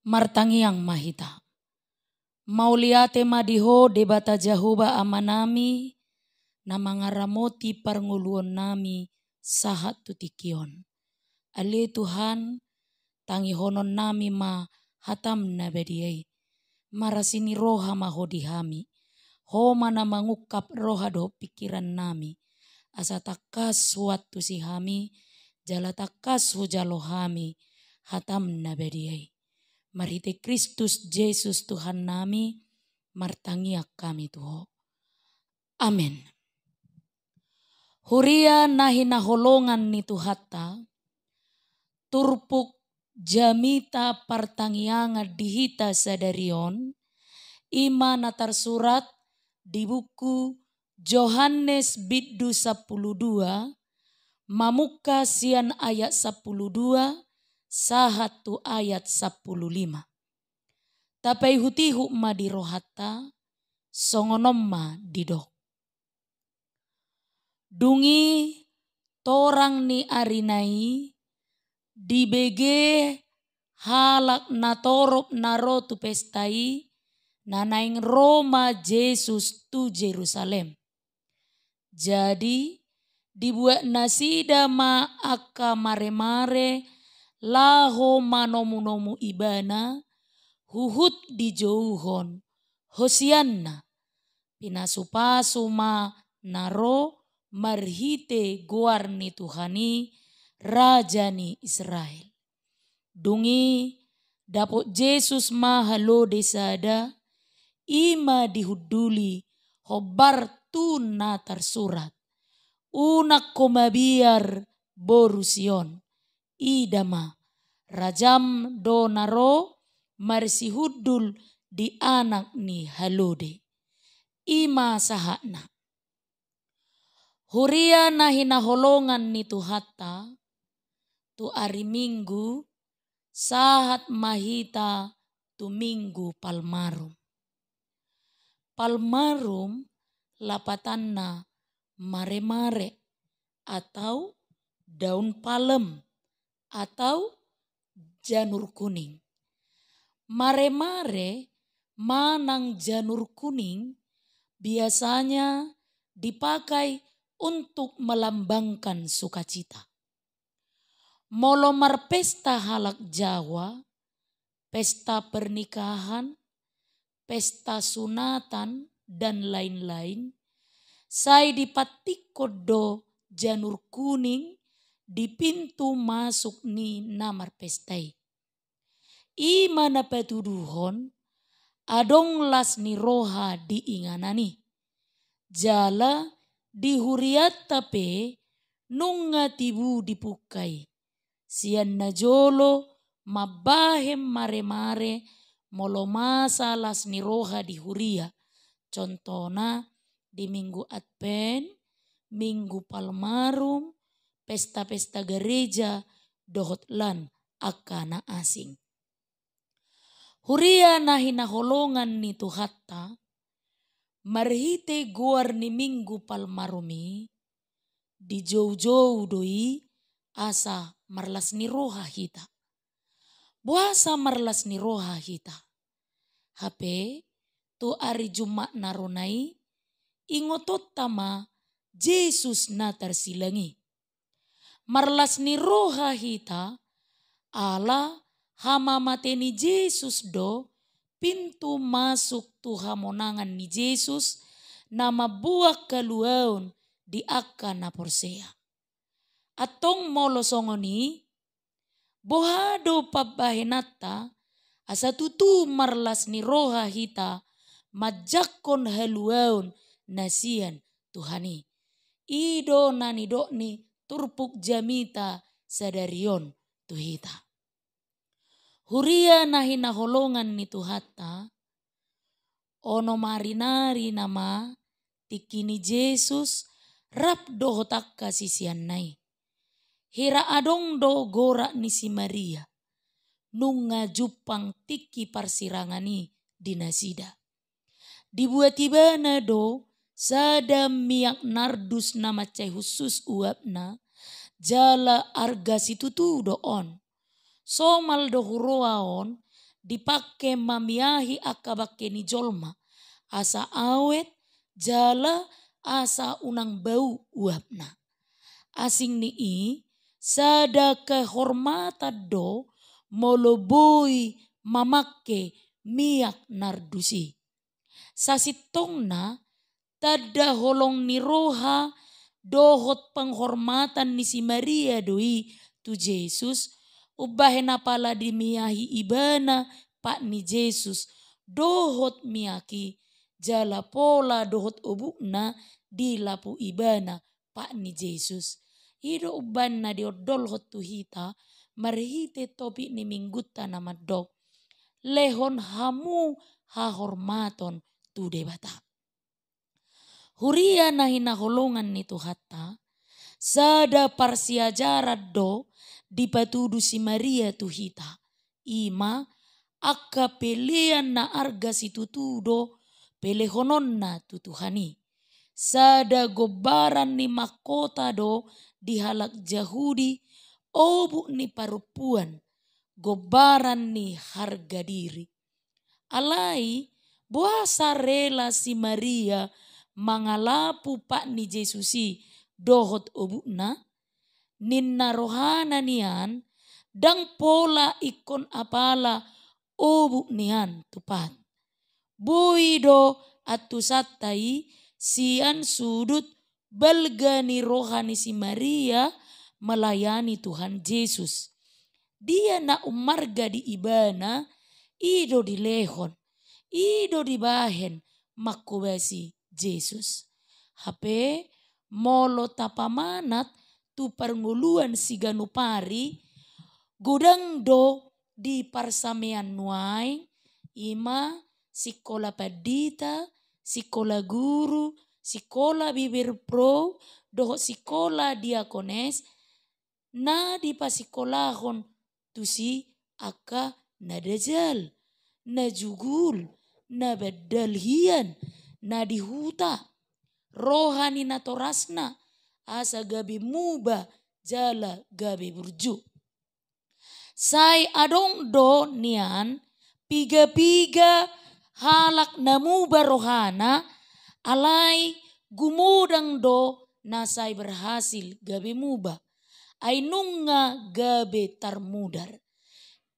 martangiang mahita. Mauliate madiho debata Jahoba amanami na mangaramoti parnguluon nami sahat tutikion. Ali Tuhan tangihonon nami ma hatam na bediay. Marasini roha mahodihami. Homa na mangukap roha do pikiran nami. Asa takas suatu si hami. Jala takas hujalohami. Hatam na bediay. Marite Kristus Yesus Tuhan nami, martangiak kami Tuho. Amin. Huria nahi naholongan ni Tuhata, turpuk jamita partangianga dihita sadarion, ima natarsurat di buku Yohanes biddu 12, mamuka sian ayat 12, sahatu ayat 15. Tapai hutihu ma dirohata, songonomma didok. Dungi torang ni arinai, dibege halak natorop naro tu pestai, nanaing Roma Yesus tu Jerusalem. Jadi dibuat nasida ma aka mare-mare, laho manomu-nomu ibana, huhut dijauhon, hosianna, pinasupasu ma naro, marhite guarni Tuhani, rajani Israel. Dungi dapot Yesus ma halo desada, ima dihuduli, hobar tu natar surat, unak komabiar borusion. Idama rajam donaro marsihudul di anak ni halode. Ima sahakna. Huria nahi naholongan ni Tuhata, tu ari minggu, sahat mahita tu minggu palmarum. Palmarum lapatanna mare-mare atau daun palem atau janur kuning. Mare-mare manang janur kuning biasanya dipakai untuk melambangkan sukacita. Molomar pesta halak Jawa, pesta pernikahan, pesta sunatan dan lain-lain, sai dipatik kodo janur kuning di pintu masuk ni namar pestai. Ima na petuduhon, adong las ni roha diinganani. Jala dihuriat tape nunga tibu dipukai. Sian na jolo mabahem mare-mare molomasa las ni roha dihuria. Contohna di minggu Advent, minggu Palmarum, pesta-pesta gereja dohotlan akana asing. Huria nahi naholongan ni Tuhata, marhite guar ni minggu Palmarumi, di jauh-jauh doi asa marlas ni roha hita. Buasa marlas ni roha hita. Hape tu ari Jumat naronai, ingotot tama Yesus natar silangi. Marlas ni roha hita, ala hama mateni Yesus do, pintu masuk tu hamonangan ni Yesus, nama buak kaluaun di akka na porsea. Atong molo songoni, bohado pabahenata, asa tutu marlas ni roha hita, majakon haluaun nasian Tuhani. Ido nani dokni turpuk jamita sadarion tuhita. Huria nahi naholongan ni Tuhata, ono marinari nama tikini Yesus rap dohotak kasisian nai. Hira adong do gora ni si Maria, nunga jupang tiki parsirangani dinasida. Dibuat tibana do sada miak nardus nama cai khusus uapna, jala arga situtu doon. Somal do huroaon dipake mamiahi akabake ni jolma. Asa awet jala asa unang bau uapna. Asing nii sada kehormatan do moloboi mamake miak nardusi. Sasitongna tada holong ni roha dohot penghormatan ni si Maria doi tu Yesus. Ubahena pala dimiahi ibana pak ni Yesus dohot miaki jala pola dohot obukna di lapu ibana pak ni Yesus. Ido ubanna diodol hot tuhita marhite topi ni mingguta nama dok. Lehon hamu hahormaton tu debata. Huria nahina holongan ni Tuhata sada parsiajarat do dipatudu si Maria tuhita. Ima akka pelean na arga si tutudo pelehonon na tutuhani. Sada gobaran ni makota do dihalak Jahudi obu ni parupuan gobaran ni harga diri. Alai buasa rela si Maria mangalapu pak ni Yesusi dohot obukna. Ninna rohana nian dang pola ikon apala obuk nian tupat. Boido atu satai sian sudut belgani rohani si Maria melayani Tuhan Yesus. Dia na umarga di ibana ido di lehon, ido di bahen makubasi Yesus. Hape molo tapamanat tu pernguluan si ganupari gudang do di parsamean nuai ima sikola padita, sikola guru, sikola bibir pro, doho sikola diakones na di pasikolahon tu si aka na dajal, na jugul, na badalhian, na dihuta, rohani na torasna, asa gabi muba jala gabi burju. Sai adong do nian piga-piga halak namuba rohana alai gumudang do nasai berhasil gabe muba. Ainunga gabe tarmudar.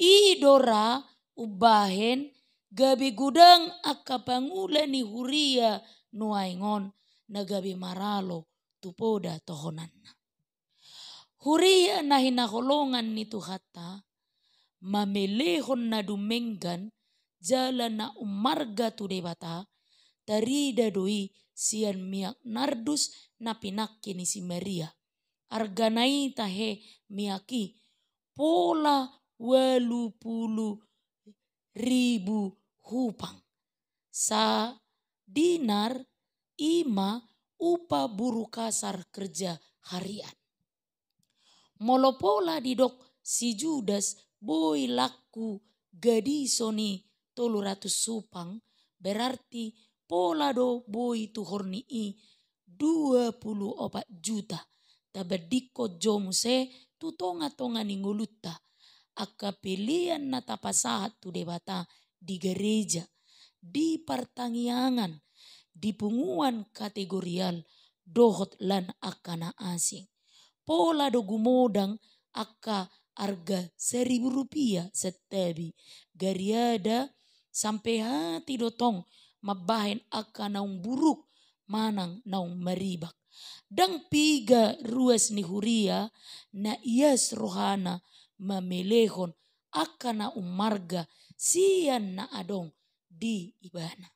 Idora ubahen gabe gudang akapangula ni huria nuaingon na gabe maralo tupoda tohonanna. Huria nahina holongan ni Tuhata mamelehon na dumenggan jala na umarga tu debata tarida doi sian miak nardus na pinakki ni si Maria. Arganai tahe miaki pola 80.000 hupang. Sa dinar ima upah buruh kasar kerja harian. Molo pola didok si Judas boy laku gadisoni 300 supang berarti pola do boy tuhorni 24 juta. Tabadiko jomse tu tonga-tonga ni nguluta. Aka pilihan na tapasahat tu debata di gereja, di pertaniangan, di punguan kategorial dohot lan akana asing. Pola do gumodang aka harga Rp1.000 setabi. Gariada sampai hati dotong mabahen aka naung buruk manang naung maribak. Dang piga ruas ni huria na ias rohana mamelehon aka na umarga sian na adong di ibana.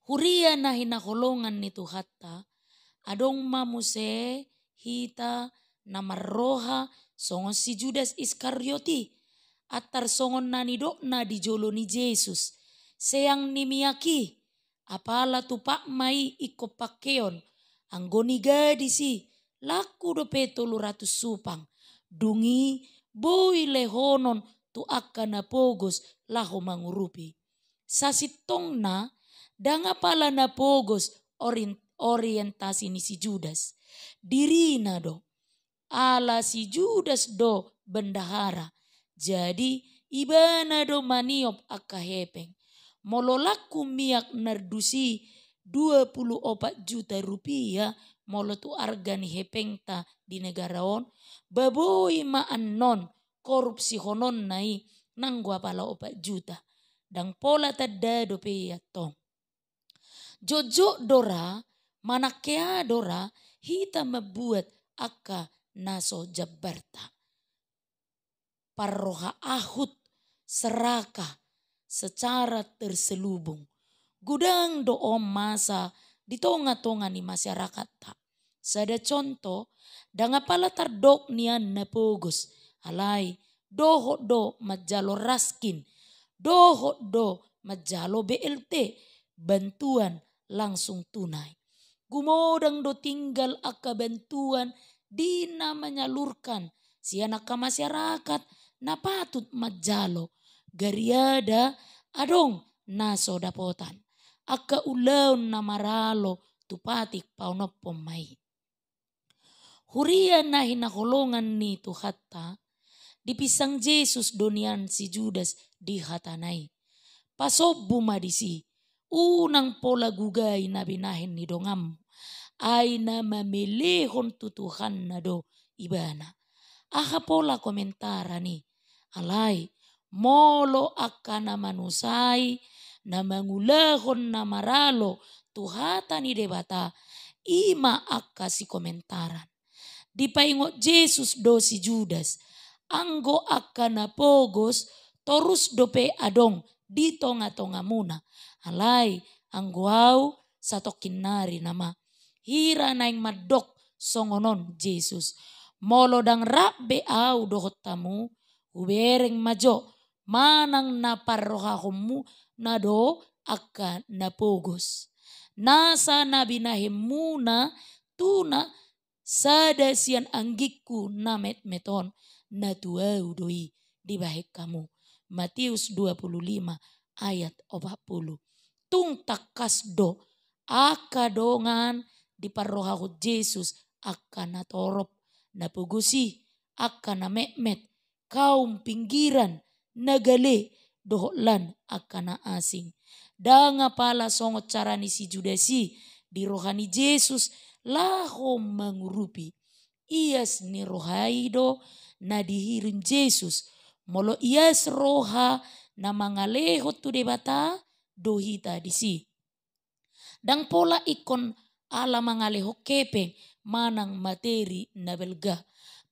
Huria na hinaholongan ni Tuhata adong mamuse hita na marroha songon si Judas Iskarioti atar songon nani dokna di jolo ni Yesus seang ni miyaki apala tupak mai iko pakeon anggoni gadisi laku dope 300 supang dungi boy lehonon tu akana pogos laho mangurupi sasitong na danga pala na pogos orientasi ni si Judas dirina do ala si Judas do bendahara jadi ibana do maniop akahepeng. Mololaku miak nardusi 24 juta rupiah molo tu argani hepengta di negara on. Baboi ma annon korupsi honon nai nangwa pala 4 juta. Dang pola tadda do pe tong. Jojo dora manakea dora hita membuat aka naso jabarta. Parroha ahut serakah secara terselubung. Gudang do om masa di tonga-tonga ni masyarakat tak. Sada contoh, dangapala tardok nian na pogos. Alai, doho do majalo raskin. Doho do majalo BLT. Bantuan langsung tunai. Gumodang do tinggal aka bantuan di na menyalurkan. Si anak ka masyarakat na patut majalo. Gariada adong naso dapotan. Aka ulaun na maralo tupatik paunopom mai. Huria na hinakolongan ni Tuhatta, dipisang Jesus donian si Judas di hatanai. Pasob bumadisi, unang pola gugay na binahin ni dongam, ay na mamilihon tutuhan na do ibana. Aha pola komentara ni, alay, molo aka na manusay, na mangulahon na maralo, tuhata ni debata, ima aka si komentaran. Di paingot Jesus do si Judas, anggo aka na pogos, torus dope adong, di tonga-tonga muna. Alay, anggo au, satokin nari nama. Hira naing madok songonon Jesus. Molo dang rabbe au dohot tamu, ubereng majo, manang na parrohahomu na do aka na pogos. Nasa nabinahim muna tuna sada sian anggikku na meton na tuau doi di bahek kamu. Matius 25 ayat 40. Tung takas do aka dongan di parrohahu Jesus aka na torop na pugusi aka na mekmet kaum pinggiran nagale dohlan aka na asing. Danga pala songot carani si Judasi di rohani Jesus laho mangurupi. Ias ni rohaido na dihirin Jesus. Molo ias roha na mangalehot tu debata dohita disi. Dang pola ikon ala mangaleho kepeng manang materi na belga.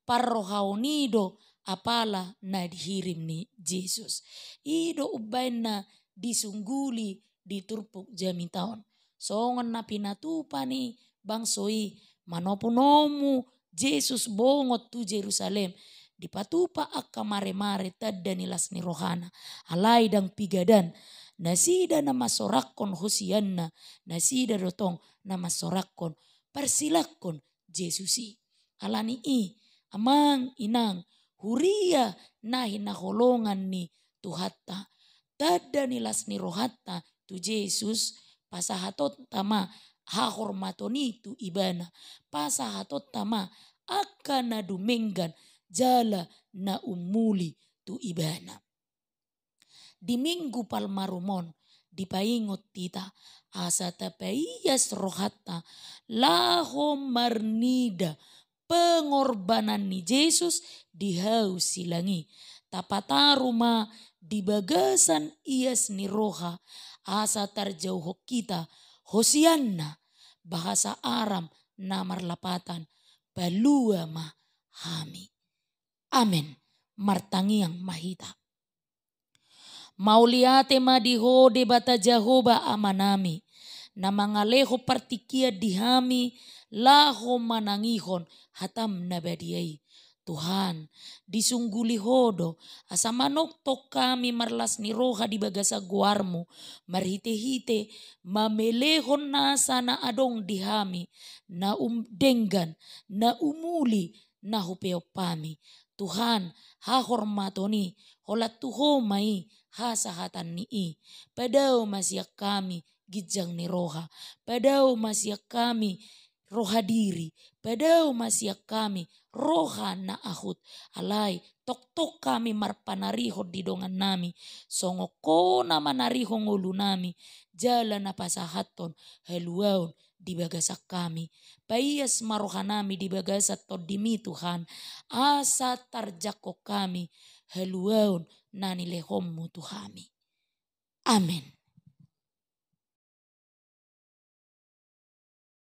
Parrohaonido apala na dihirim ni Jesus. Ido ubain na disungguli diturpuk jami taon. Songon na pinatupa ni bangsoi manopunomu Jesus bongot tu Jerusalem. Dipatupa akka mare-mare tadda nilas ni rohana. Alai dang pigadan. Nasida na masorakon hosianna. Nasida dotong na masorakon. Persilakon Jesusi. Alani amang inang. Huria na hinaholongan ni Tuhatta. Tadda nilas ni rohatta tu Jesus. Pasahatot tama hahormatoni tu ibana. Pasahatot tama akka na dumenggan jala na umuli tu ibana. Di minggu palmarumon dipaingot tita asa tapaiyas rohatta laho marnida pengorbanan ni Jesus dihau silangi. Tapataruma di bagasan ias ni roha asa tarjauh kita hosianna bahasa Aram namar lapatan balua mahami. Amen. Martangiang mahita. Mauliate madiho debata Jehovah amanami. Na mangaleho partikia dihami laho manangihon hatam nabadiai. Tuhan disungguli hodo asa manoktok kami marlas ni roha di bagasa guarmu marhite-hite mamelehon nasa na adong dihami na denggan na umuli na hupeopami. Tuhan hahormatoni holat tuho mai hasahatan ni padao masya kami gijang ni roha padao masya kami roha diri, padau masih kami, roha na ahut, alai tok kami marpanarihod di dongan nami, songo ko na manarihong ulu nami, jalan na pasahaton, haluaun di bagasak kami, paias maroha nami di bagasak to dimi Tuhan, asa tarjako kami, haluaun nani lehommu Tuhami. Amin.